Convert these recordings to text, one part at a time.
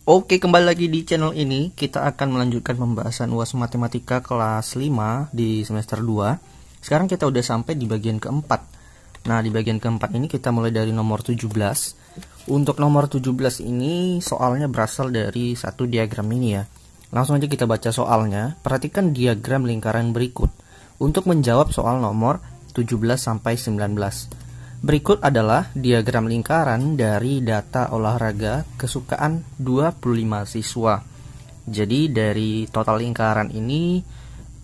Oke, kembali lagi di channel ini. Kita akan melanjutkan pembahasan UAS Matematika kelas 5 di semester 2. Sekarang kita udah sampai di bagian keempat. Nah, di bagian keempat ini kita mulai dari nomor 17. Untuk nomor 17 ini soalnya berasal dari satu diagram ini ya. Langsung aja kita baca soalnya. Perhatikan diagram lingkaran berikut untuk menjawab soal nomor 17 sampai 19. Berikut adalah diagram lingkaran dari data olahraga kesukaan 25 siswa. Jadi dari total lingkaran ini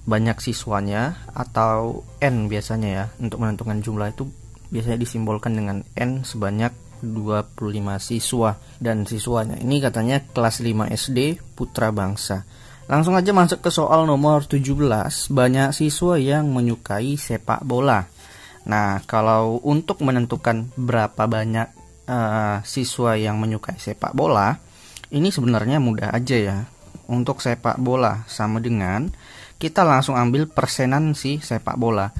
banyak siswanya atau N biasanya ya. Untuk menentukan jumlah itu biasanya disimbolkan dengan N sebanyak 25 siswa. Dan siswanya ini katanya kelas 5 SD Putra Bangsa. Langsung aja masuk ke soal nomor 17. Banyak siswa yang menyukai sepak bola. Nah, kalau untuk menentukan berapa banyak siswa yang menyukai sepak bola, ini sebenarnya mudah aja ya. Untuk sepak bola sama dengan kita langsung ambil persenan si sepak bola.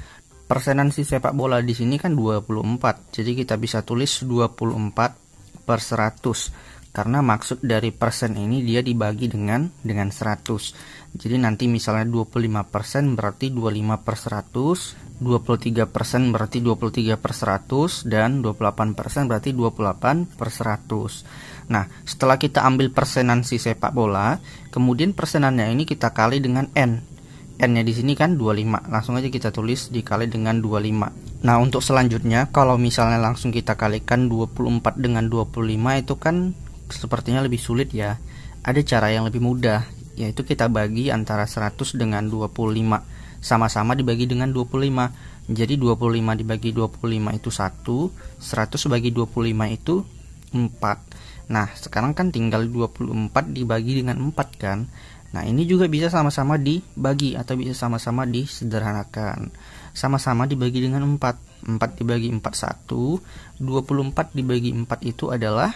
Persenan si sepak bola di sini kan 24. Jadi kita bisa tulis 24/100. Karena maksud dari persen ini dia dibagi dengan 100. Jadi nanti misalnya 25% berarti 25/100, 23% berarti 23/100, dan 28% berarti 28/100. Nah, setelah kita ambil persenan si sepak bola, kemudian persenannya ini kita kali dengan N. N-nya di sini kan 25. Langsung aja kita tulis dikali dengan 25. Nah, untuk selanjutnya kalau misalnya langsung kita kalikan 24 dengan 25 itu kan sepertinya lebih sulit ya. Ada cara yang lebih mudah, yaitu kita bagi antara 100 dengan 25. Sama-sama dibagi dengan 25. Jadi 25 dibagi 25 itu 1, 100 bagi 25 itu 4. Nah, sekarang kan tinggal 24 dibagi dengan 4 kan. Nah, ini juga bisa sama-sama dibagi atau bisa sama-sama disederhanakan. Sama-sama dibagi dengan 4. 4 dibagi 4 1. 24 dibagi 4 itu adalah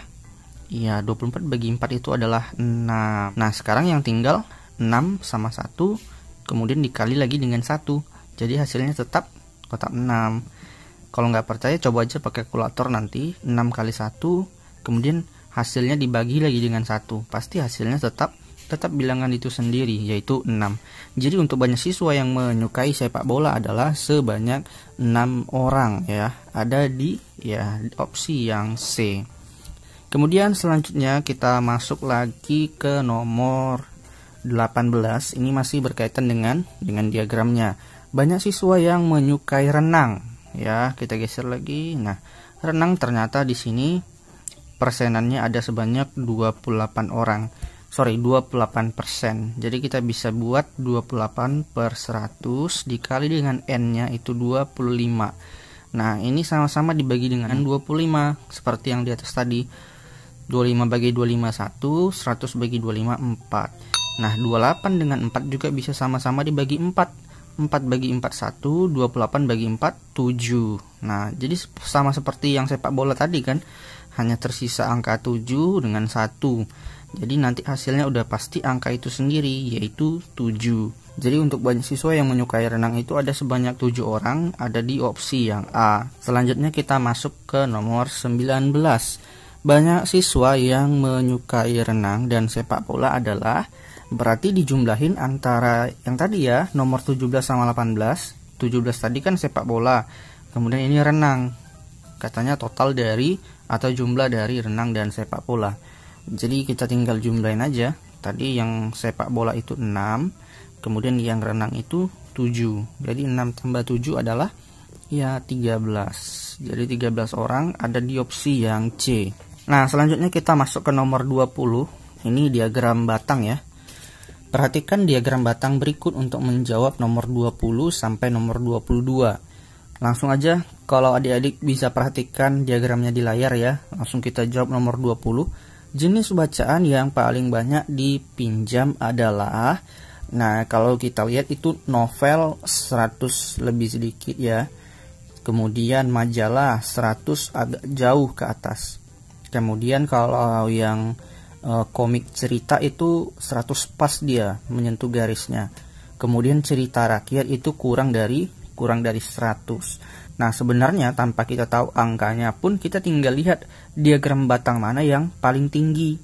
24 bagi 4 itu adalah 6. Nah, sekarang yang tinggal 6 sama 1, kemudian dikali lagi dengan 1. Jadi hasilnya tetap 6. Kalau nggak percaya, coba aja pakai kalkulator nanti. 6 kali 1, kemudian hasilnya dibagi lagi dengan 1. Pasti hasilnya tetap bilangan itu sendiri, yaitu 6. Jadi untuk banyak siswa yang menyukai sepak bola adalah sebanyak 6 orang ya. Ada di opsi yang C. Kemudian selanjutnya kita masuk lagi ke nomor 18. Ini masih berkaitan dengan diagramnya. Banyak siswa yang menyukai renang ya. Kita geser lagi. Nah, renang ternyata di sini persenannya ada sebanyak 28%. Jadi kita bisa buat 28/100 dikali dengan N-nya itu 25. Nah, ini sama-sama dibagi dengan 25 seperti yang di atas tadi. 25 bagi 25 1, 100 bagi 25 4. Nah, 28 dengan 4 juga bisa sama-sama dibagi 4. 4 bagi 4 1, 28 bagi 4 7. Nah, jadi sama seperti yang sepak bola tadi kan, hanya tersisa angka 7 dengan 1. Jadi nanti hasilnya udah pasti angka itu sendiri, yaitu 7. Jadi untuk banyak siswa yang menyukai renang itu ada sebanyak 7 orang, ada di opsi yang A. Selanjutnya kita masuk ke nomor 19. Banyak siswa yang menyukai renang dan sepak bola adalah, berarti dijumlahin antara yang tadi ya, nomor 17 sama 18. 17 tadi kan sepak bola, kemudian ini renang. Katanya total dari atau jumlah dari renang dan sepak bola. Jadi kita tinggal jumlahin aja. Tadi yang sepak bola itu 6, kemudian yang renang itu 7. Jadi 6 tambah 7 adalah 13. Jadi 13 orang ada di opsi yang C. Nah, selanjutnya kita masuk ke nomor 20. Ini diagram batang ya. Perhatikan diagram batang berikut untuk menjawab nomor 20 sampai nomor 22. Langsung aja, kalau adik-adik bisa perhatikan diagramnya di layar ya. Langsung kita jawab nomor 20. Jenis bacaan yang paling banyak dipinjam adalah, nah kalau kita lihat itu novel 100 lebih sedikit ya. Kemudian majalah 100 agak jauh ke atas. Kemudian kalau yang komik cerita itu 100 pas dia menyentuh garisnya. Kemudian cerita rakyat itu kurang dari 100. Nah, sebenarnya tanpa kita tahu angkanya pun kita tinggal lihat diagram batang mana yang paling tinggi.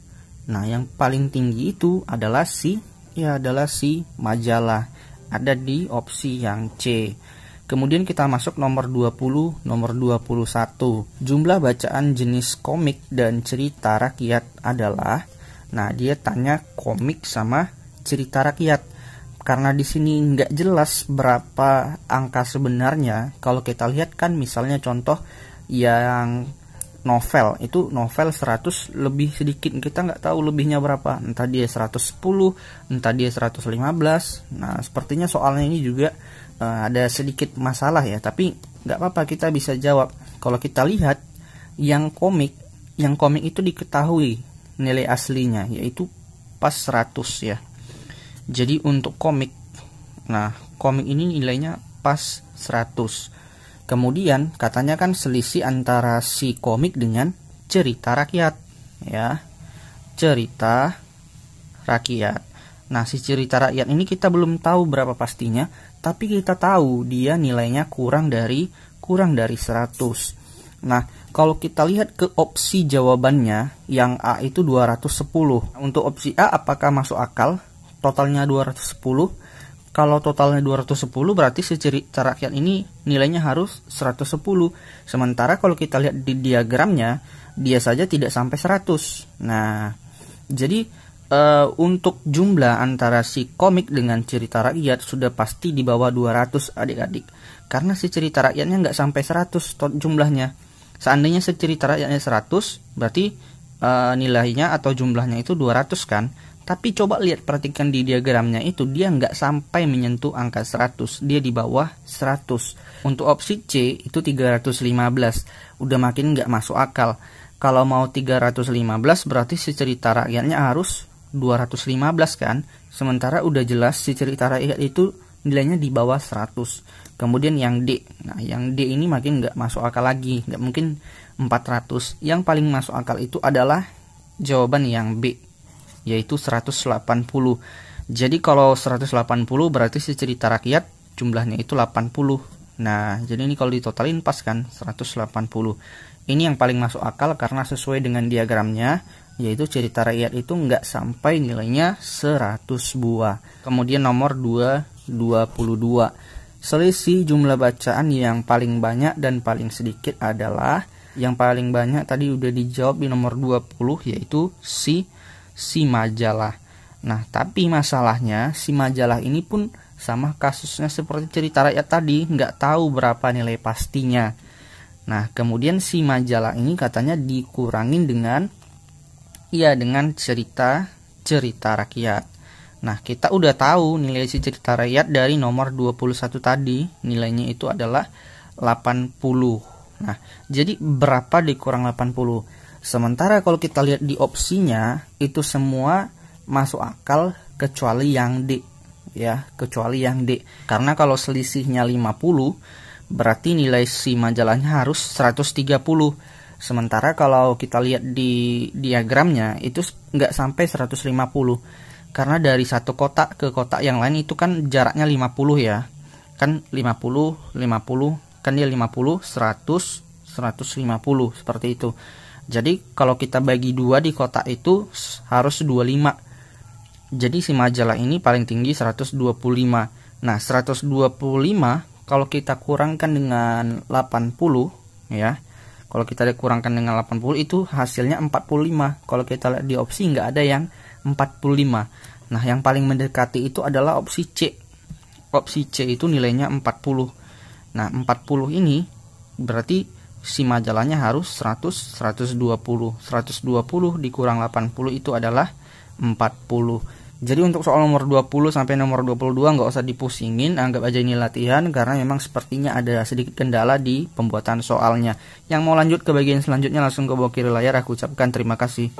Nah, yang paling tinggi itu adalah si majalah. Ada di opsi yang C. Kemudian kita masuk nomor 20, nomor 21. Jumlah bacaan jenis komik dan cerita rakyat adalah, nah dia tanya komik sama cerita rakyat. Karena di sini nggak jelas berapa angka sebenarnya. Kalau kita lihat kan misalnya contoh yang novel, itu novel 100 lebih sedikit, kita nggak tahu lebihnya berapa, entah dia 110, entah dia 115. Nah, sepertinya soalnya ini juga ada sedikit masalah ya, tapi nggak apa-apa, kita bisa jawab. Kalau kita lihat yang komik itu diketahui nilai aslinya yaitu pas 100 ya. Jadi untuk komik, nah komik ini nilainya pas 100. Kemudian katanya kan selisih antara si komik dengan cerita rakyat ya. Cerita rakyat. Nah, si cerita rakyat ini kita belum tahu berapa pastinya, tapi kita tahu dia nilainya kurang dari 100. Nah, kalau kita lihat ke opsi jawabannya, yang A itu 210. Untuk opsi A apakah masuk akal? Totalnya 210. Kalau totalnya 210 berarti si cerita rakyat ini nilainya harus 110. Sementara kalau kita lihat di diagramnya, dia saja tidak sampai 100. Nah, jadi untuk jumlah antara si komik dengan cerita rakyat sudah pasti di bawah 200 adik-adik. Karena si cerita rakyatnya nggak sampai 100 jumlahnya. Seandainya si cerita rakyatnya 100, berarti nilainya atau jumlahnya itu 200 kan. Tapi coba lihat, perhatikan di diagramnya itu, dia nggak sampai menyentuh angka 100, dia di bawah 100. Untuk opsi C itu 315, udah makin nggak masuk akal. Kalau mau 315 berarti si cerita rakyatnya harus 215 kan. Sementara udah jelas si cerita rakyat itu nilainya di bawah 100. Kemudian yang D, nah yang D ini makin nggak masuk akal lagi, nggak mungkin 400. Yang paling masuk akal itu adalah jawaban yang B, yaitu 180. Jadi kalau 180 berarti si cerita rakyat jumlahnya itu 80. Nah, jadi ini kalau ditotalin pas kan 180. Ini yang paling masuk akal karena sesuai dengan diagramnya, yaitu cerita rakyat itu nggak sampai nilainya 100 buah. Kemudian nomor 22. Selisih jumlah bacaan yang paling banyak dan paling sedikit adalah, yang paling banyak tadi udah dijawab di nomor 20, yaitu si majalah. Nah, tapi masalahnya si majalah ini pun sama kasusnya seperti cerita rakyat tadi, nggak tahu berapa nilai pastinya. Nah, kemudian si majalah ini katanya dikurangin dengan cerita rakyat. Nah, kita udah tahu nilai si cerita rakyat dari nomor 21 tadi, nilainya itu adalah 80. Nah, jadi berapa dikurang 80? Sementara kalau kita lihat di opsinya, itu semua masuk akal kecuali yang D. Ya, kecuali yang D. Karena kalau selisihnya 50, berarti nilai si majalahnya harus 130. Sementara kalau kita lihat di diagramnya, itu nggak sampai 150. Karena dari satu kotak ke kotak yang lain itu kan jaraknya 50 ya. Kan 50, kan dia 50, 100, 150, seperti itu. Jadi kalau kita bagi 2 di kotak itu harus 25. Jadi si majalah ini paling tinggi 125. Nah, 125 kalau kita kurangkan dengan 80 ya. Kalau kita kurangkan dengan 80 itu hasilnya 45. Kalau kita lihat di opsi nggak ada yang 45. Nah, yang paling mendekati itu adalah opsi C. Opsi C itu nilainya 40. Nah, 40 ini berarti si majalahnya harus 100, 120. 120 dikurang 80 itu adalah 40. Jadi untuk soal nomor 20 sampai nomor 22 nggak usah dipusingin, anggap aja ini latihan karena memang sepertinya ada sedikit kendala di pembuatan soalnya. Yang mau lanjut ke bagian selanjutnya langsung ke bawah kiri layar, aku ucapkan terima kasih.